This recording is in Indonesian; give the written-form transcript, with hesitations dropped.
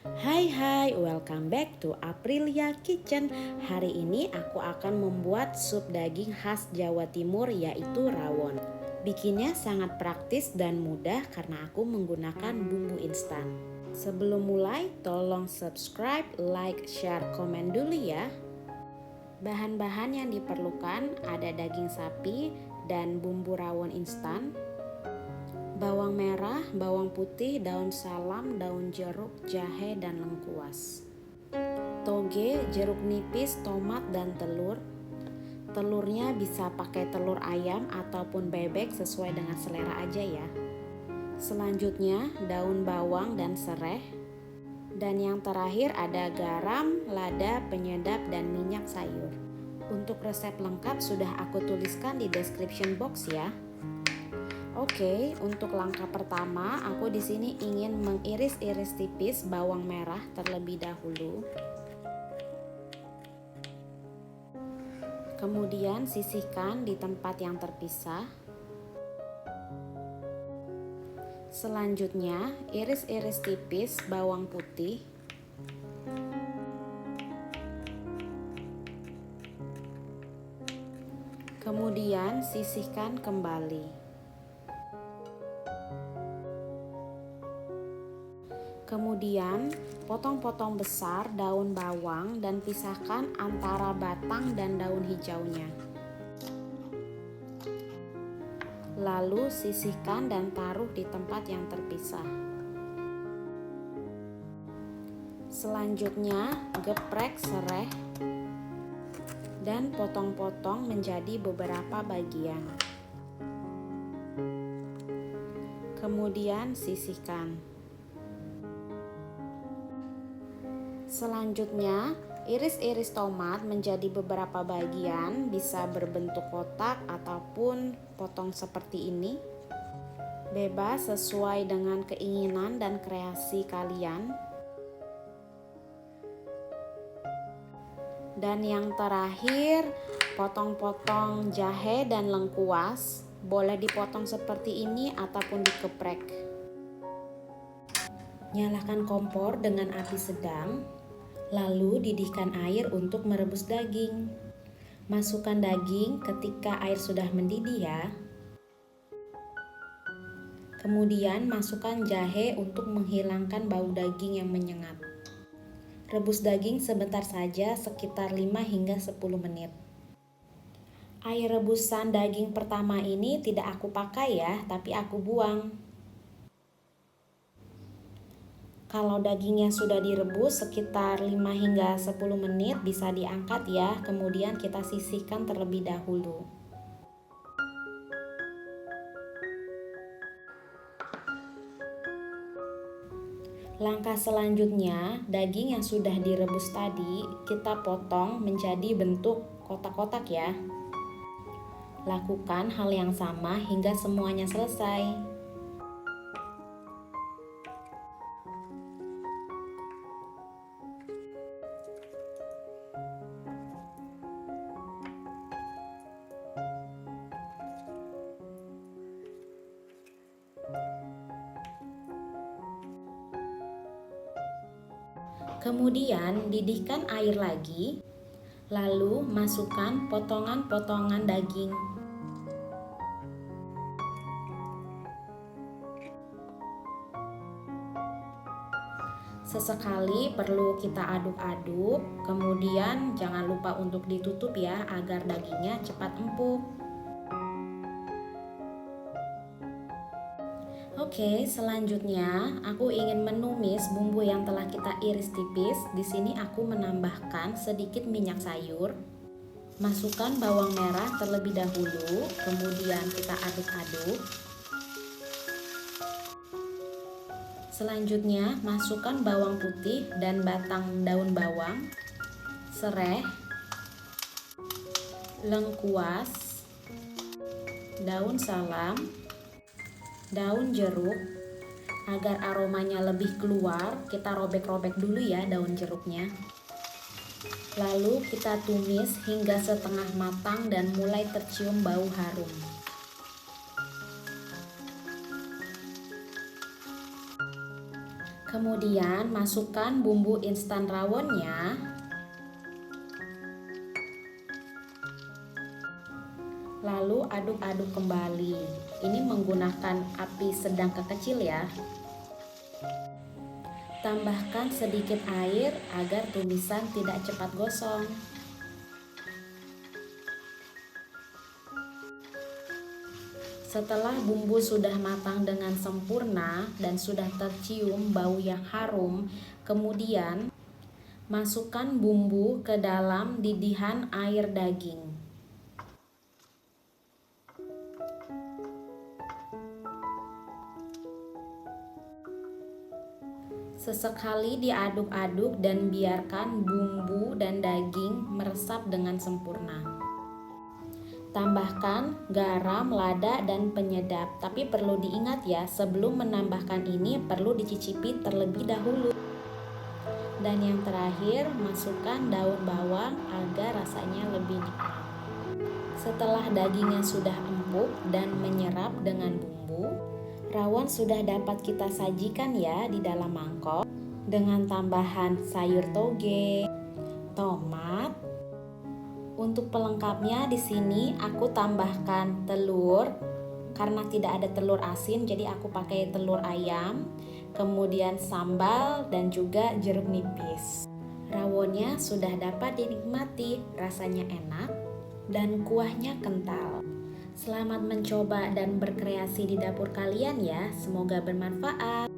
Hai, welcome back to Aprilia Kitchen. Hari ini aku akan membuat sup daging khas Jawa Timur yaitu rawon. Bikinnya sangat praktis dan mudah karena aku menggunakan bumbu instan. Sebelum mulai, tolong subscribe, like, share, komen dulu ya. Bahan-bahan yang diperlukan ada daging sapi dan bumbu rawon instan, bawang merah, bawang putih, daun salam, daun jeruk, jahe, dan lengkuas. Toge, jeruk nipis, tomat, dan telur. Telurnya bisa pakai telur ayam ataupun bebek sesuai dengan selera aja ya. Selanjutnya daun bawang dan serai. Dan yang terakhir ada garam, lada, penyedap, dan minyak sayur. Untuk resep lengkap sudah aku tuliskan di description box ya. Oke, untuk langkah pertama, aku di sini ingin mengiris-iris tipis bawang merah terlebih dahulu. Kemudian sisihkan di tempat yang terpisah. Selanjutnya, iris-iris tipis bawang putih. Kemudian sisihkan kembali. Kemudian potong-potong besar daun bawang dan pisahkan antara batang dan daun hijaunya. Lalu sisihkan dan taruh di tempat yang terpisah. Selanjutnya geprek serai dan potong-potong menjadi beberapa bagian. Kemudian sisihkan. Selanjutnya, iris-iris tomat menjadi beberapa bagian, bisa berbentuk kotak ataupun potong seperti ini. Bebas sesuai dengan keinginan dan kreasi kalian. Dan yang terakhir, potong-potong jahe dan lengkuas. Boleh dipotong seperti ini ataupun dikeprek. Nyalakan kompor dengan api sedang. Lalu didihkan air untuk merebus daging. Masukkan daging ketika air sudah mendidih ya. Kemudian masukkan jahe untuk menghilangkan bau daging yang menyengat. Rebus daging sebentar saja sekitar 5 hingga 10 menit. Air rebusan daging pertama ini tidak aku pakai ya, tapi aku buang. Kalau dagingnya sudah direbus sekitar 5 hingga 10 menit bisa diangkat ya, kemudian kita sisihkan terlebih dahulu. Langkah selanjutnya, daging yang sudah direbus tadi kita potong menjadi bentuk kotak-kotak ya. Lakukan hal yang sama hingga semuanya selesai. Kemudian didihkan air lagi, lalu masukkan potongan-potongan daging. Sesekali perlu kita aduk-aduk, kemudian jangan lupa untuk ditutup ya agar dagingnya cepat empuk. Oke, selanjutnya aku ingin menumis bumbu yang telah kita iris tipis. Di sini aku menambahkan sedikit minyak sayur. Masukkan bawang merah terlebih dahulu, kemudian kita aduk-aduk. Selanjutnya, masukkan bawang putih dan batang daun bawang, serai, lengkuas, daun salam, daun jeruk. Agar aromanya lebih keluar, kita robek-robek dulu ya daun jeruknya. Lalu kita tumis hingga setengah matang dan mulai tercium bau harum. Kemudian masukkan bumbu instan rawonnya. Lalu aduk-aduk kembali. Ini menggunakan api sedang ke kecil ya. Tambahkan sedikit air agar tumisan tidak cepat gosong. Setelah bumbu sudah matang dengan sempurna dan sudah tercium bau yang harum, kemudian masukkan bumbu ke dalam didihan air daging. Sesekali diaduk-aduk dan biarkan bumbu dan daging meresap dengan sempurna. Tambahkan garam, lada, dan penyedap. Tapi perlu diingat ya, sebelum menambahkan ini perlu dicicipi terlebih dahulu. Dan yang terakhir, masukkan daun bawang agar rasanya lebih nikmat. Setelah dagingnya sudah empuk dan menyerap dengan bumbu, rawon sudah dapat kita sajikan ya di dalam mangkok dengan tambahan sayur toge, tomat. Untuk pelengkapnya di sini aku tambahkan telur. Karena tidak ada telur asin jadi aku pakai telur ayam, kemudian sambal dan juga jeruk nipis. Rawonnya sudah dapat dinikmati, rasanya enak dan kuahnya kental. Selamat mencoba dan berkreasi di dapur kalian ya, semoga bermanfaat.